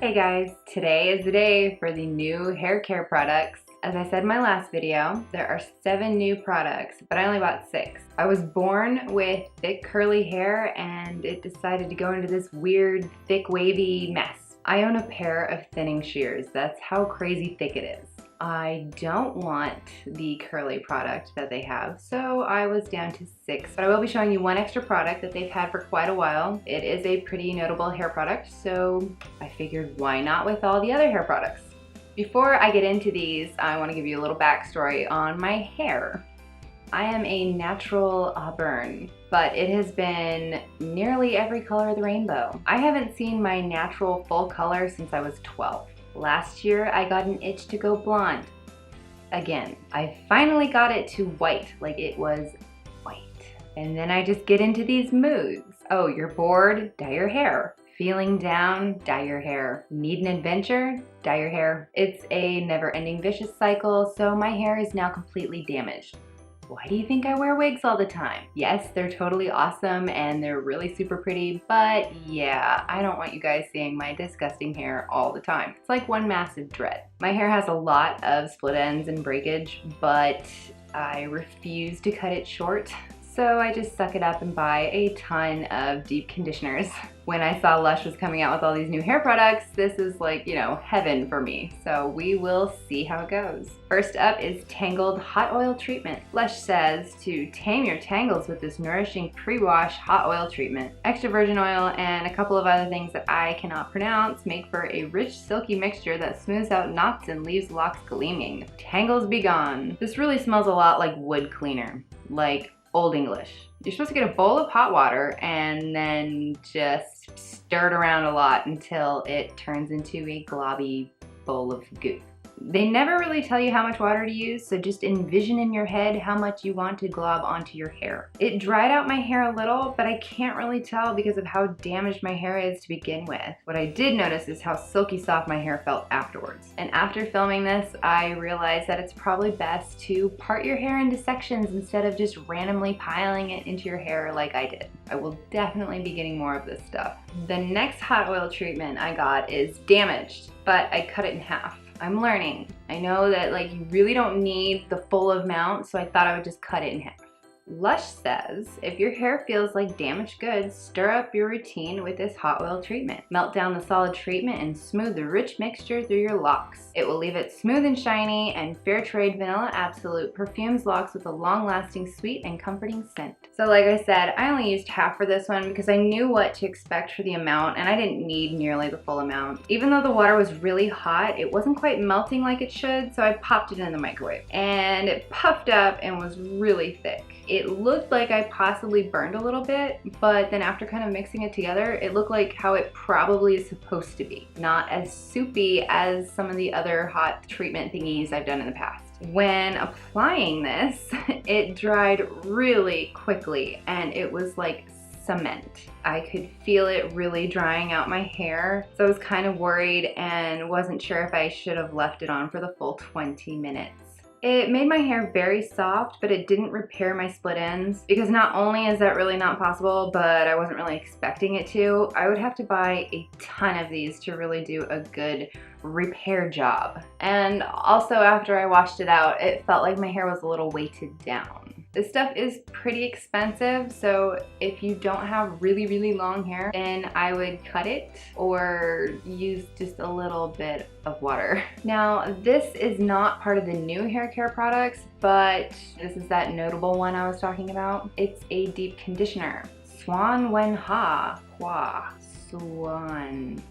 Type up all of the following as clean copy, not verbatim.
Hey guys, today is the day for the new hair care products. As I said in my last video, there are 7 new products, but I only bought 6. I was born with thick curly hair and it decided to go into this weird, thick, wavy mess. I own a pair of thinning shears. That's how crazy thick it is. I don't want the curly product that they have, so I was down to 6. But I will be showing you one extra product that they've had for quite a while. It is a pretty notable hair product, so I figured why not with all the other hair products. Before I get into these, I want to give you a little backstory on my hair. I am a natural auburn, but it has been nearly every color of the rainbow. I haven't seen my natural full color since I was 12. Last year, I got an itch to go blonde. Again, I finally got it to white, like it was white. And then I just get into these moods. Oh, you're bored? Dye your hair. Feeling down? Dye your hair. Need an adventure? Dye your hair. It's a never-ending vicious cycle, so my hair is now completely damaged. Why do you think I wear wigs all the time? Yes, they're totally awesome and they're really super pretty, but yeah, I don't want you guys seeing my disgusting hair all the time. It's like one massive dread. My hair has a lot of split ends and breakage, but I refuse to cut it short. So I just suck it up and buy a ton of deep conditioners. When I saw Lush was coming out with all these new hair products, this is like, you know, heaven for me. So we will see how it goes. First up is Tangled Hot Oil Treatment. Lush says to tame your tangles with this nourishing pre-wash hot oil treatment. Extra virgin oil and a couple of other things that I cannot pronounce make for a rich, silky mixture that smooths out knots and leaves locks gleaming. Tangles be gone. This really smells a lot like wood cleaner. Like Old English. You're supposed to get a bowl of hot water and then just stir it around a lot until it turns into a globby bowl of goo. They never really tell you how much water to use, so just envision in your head how much you want to glob onto your hair. It dried out my hair a little, but I can't really tell because of how damaged my hair is to begin with. What I did notice is how silky soft my hair felt afterwards. And after filming this, I realized that it's probably best to part your hair into sections instead of just randomly piling it into your hair like I did. I will definitely be getting more of this stuff. The next hot oil treatment I got is damaged, but I cut it in half. I'm learning. I know that like you really don't need the full amount, so I thought I would just cut it in half. Lush says, if your hair feels like damaged goods, stir up your routine with this hot oil treatment. Melt down the solid treatment and smooth the rich mixture through your locks. It will leave it smooth and shiny, and Fair Trade Vanilla Absolute perfumes locks with a long-lasting sweet and comforting scent. So like I said, I only used half for this one because I knew what to expect for the amount and I didn't need nearly the full amount. Even though the water was really hot, it wasn't quite melting like it should, so I popped it in the microwave. And it puffed up and was really thick. It looked like I possibly burned a little bit, but then after kind of mixing it together, it looked like how it probably is supposed to be. Not as soupy as some of the other hot treatment thingies I've done in the past. When applying this, it dried really quickly and it was like cement. I could feel it really drying out my hair, so I was kind of worried and wasn't sure if I should have left it on for the full 20 minutes. It made my hair very soft, but it didn't repair my split ends because not only is that really not possible, but I wasn't really expecting it to. I would have to buy a ton of these to really do a good repair job. And also after I washed it out, it felt like my hair was a little weighted down. This stuff is pretty expensive, so if you don't have really, really long hair, then I would cut it or use just a little bit of water. Now, this is not part of the new hair care products, but this is that notable one I was talking about. It's a deep conditioner. Swan Wen Ha Hua. Swan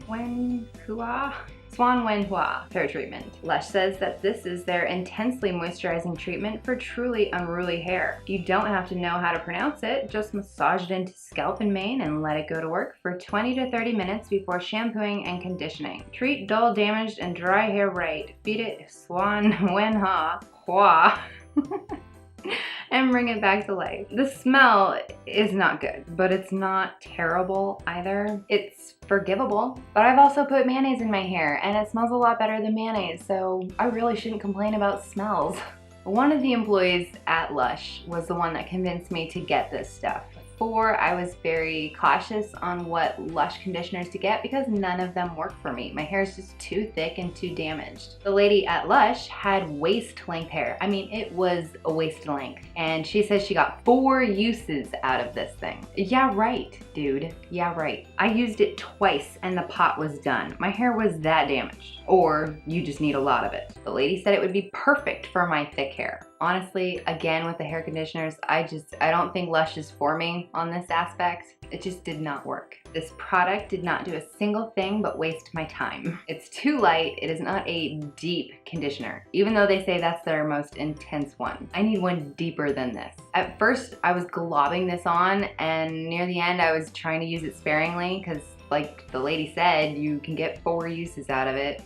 Wen Hua. Swan Wen Hua hair treatment. Lush says that this is their intensely moisturizing treatment for truly unruly hair. You don't have to know how to pronounce it, just massage it into scalp and mane and let it go to work for 20 to 30 minutes before shampooing and conditioning. Treat dull, damaged, and dry hair right. Feed it Swan Wen Hua and bring it back to life. The smell is not good, but it's not terrible either. It's forgivable. But I've also put mayonnaise in my hair and it smells a lot better than mayonnaise, so I really shouldn't complain about smells. One of the employees at Lush was the one that convinced me to get this stuff. before I was very cautious on what Lush conditioners to get because none of them work for me. My hair is just too thick and too damaged. The lady at Lush had waist length hair. I mean, it was a waist length. And she says she got 4 uses out of this thing. Yeah, right, dude. Yeah, right. I used it twice and the pot was done. My hair was that damaged. Or you just need a lot of it. The lady said it would be perfect for my thick hair. Honestly, again, with the hair conditioners, I don't think Lush is for me on this aspect. It just did not work. This product did not do a single thing but waste my time. It's too light. It is not a deep conditioner, even though they say that's their most intense one. I need one deeper than this. At first, I was globbing this on, and near the end, I was trying to use it sparingly because, like the lady said, you can get 4 uses out of it.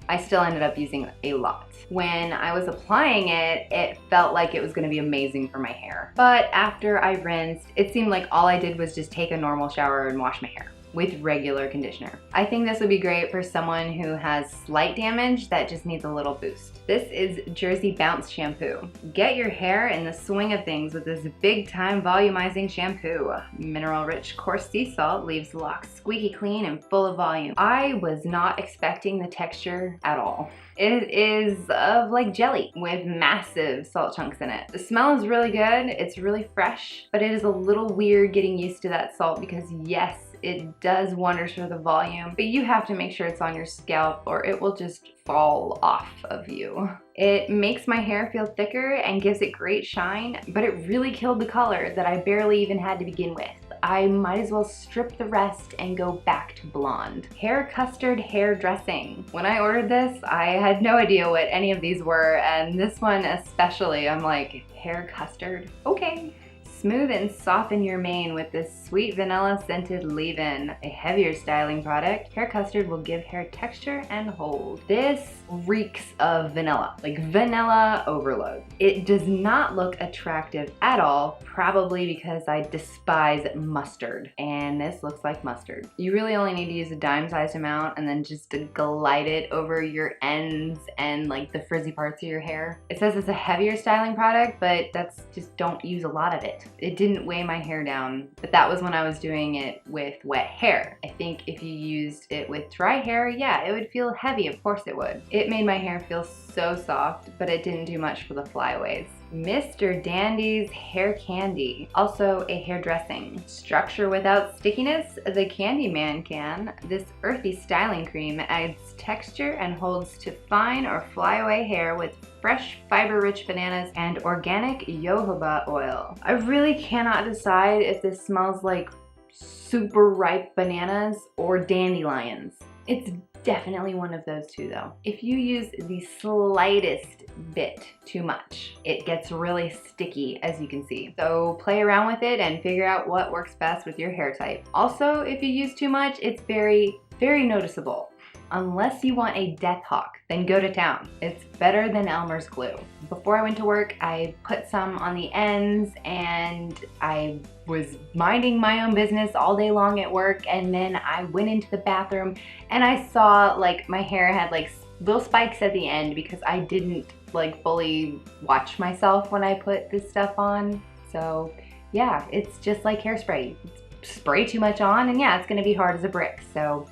I still ended up using a lot. When I was applying it, it felt like it was gonna be amazing for my hair. But after I rinsed, it seemed like all I did was just take a normal shower and wash my hair with regular conditioner. I think this would be great for someone who has slight damage that just needs a little boost. This is Jersey Bounce Shampoo. Get your hair in the swing of things with this big time volumizing shampoo. Mineral rich coarse sea salt leaves locks squeaky clean and full of volume. I was not expecting the texture at all. It is of like jelly with massive salt chunks in it. The smell is really good, it's really fresh, but it is a little weird getting used to that salt because yes, it does wonders for the volume, but you have to make sure it's on your scalp or it will just fall off of you. It makes my hair feel thicker and gives it great shine, but it really killed the color that I barely even had to begin with. I might as well strip the rest and go back to blonde. Hair Custard Hairdressing. When I ordered this, I had no idea what any of these were, and this one especially, I'm like, hair custard? Okay. Smooth and soften your mane with this sweet vanilla scented leave-in. A heavier styling product, Hair Custard will give hair texture and hold. This reeks of vanilla, like vanilla overload. It does not look attractive at all, probably because I despise mustard, and this looks like mustard. You really only need to use a dime-sized amount and then just to glide it over your ends and like the frizzy parts of your hair. It says it's a heavier styling product, but that's just don't use a lot of it. It didn't weigh my hair down, but that was when I was doing it with wet hair. I think if you used it with dry hair, yeah, it would feel heavy, of course it would. It made my hair feel so soft, but it didn't do much for the flyaways. Mr. Dandy's Hair Candy, also a hairdressing. Structure without stickiness, the Candyman can. This earthy styling cream adds texture and holds to fine or flyaway hair with fresh fiber-rich bananas and organic jojoba oil. I really cannot decide if this smells like super ripe bananas or dandelions. It's definitely one of those two though. If you use the slightest bit too much, it gets really sticky, as you can see. So play around with it and figure out what works best with your hair type. Also, if you use too much, it's very, very noticeable. Unless you want a death hawk, then go to town. It's better than Elmer's glue. Before I went to work, I put some on the ends and I was minding my own business all day long at work, and then I went into the bathroom and I saw like my hair had like little spikes at the end because I didn't like fully watch myself when I put this stuff on. So yeah, it's just like hairspray. Spray too much on and yeah, it's gonna be hard as a brick. So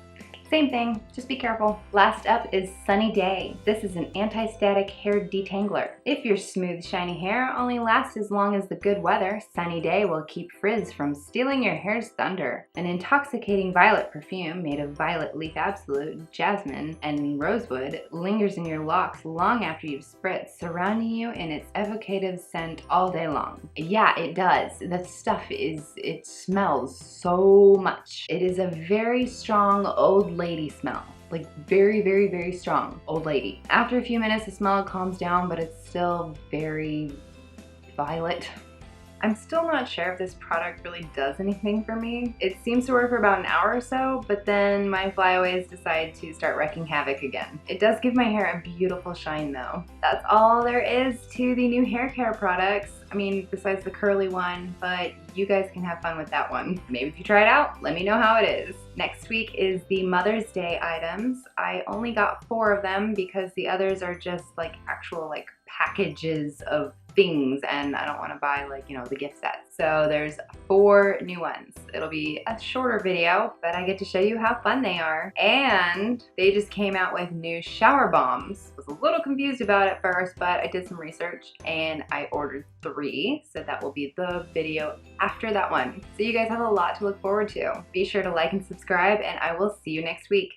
same thing, just be careful. Last up is Sunny Day. This is an anti-static hair detangler. If your smooth, shiny hair only lasts as long as the good weather, Sunny Day will keep frizz from stealing your hair's thunder. An intoxicating violet perfume made of violet leaf absolute, jasmine, and rosewood lingers in your locks long after you've spritzed, surrounding you in its evocative scent all day long. Yeah, it does. The stuff it smells so much. It is a very strong old lady smell. Like very, very, very strong old lady. After a few minutes, the smell calms down, but it's still very violet. I'm still not sure if this product really does anything for me. It seems to work for about an hour or so, but then my flyaways decide to start wreaking havoc again. It does give my hair a beautiful shine though. That's all there is to the new hair care products. I mean, besides the curly one, but you guys can have fun with that one. Maybe if you try it out, let me know how it is. Next week is the Mother's Day items. I only got 4 of them because the others are just like actual like packages of things and I don't want to buy like, you know, the gift sets. So there's 4 new ones. It'll be a shorter video, but I get to show you how fun they are. And they just came out with new shower bombs. Was a little confused about it first, but I did some research and I ordered 3. So that will be the video after that one. So you guys have a lot to look forward to. Be sure to like and subscribe and I will see you next week.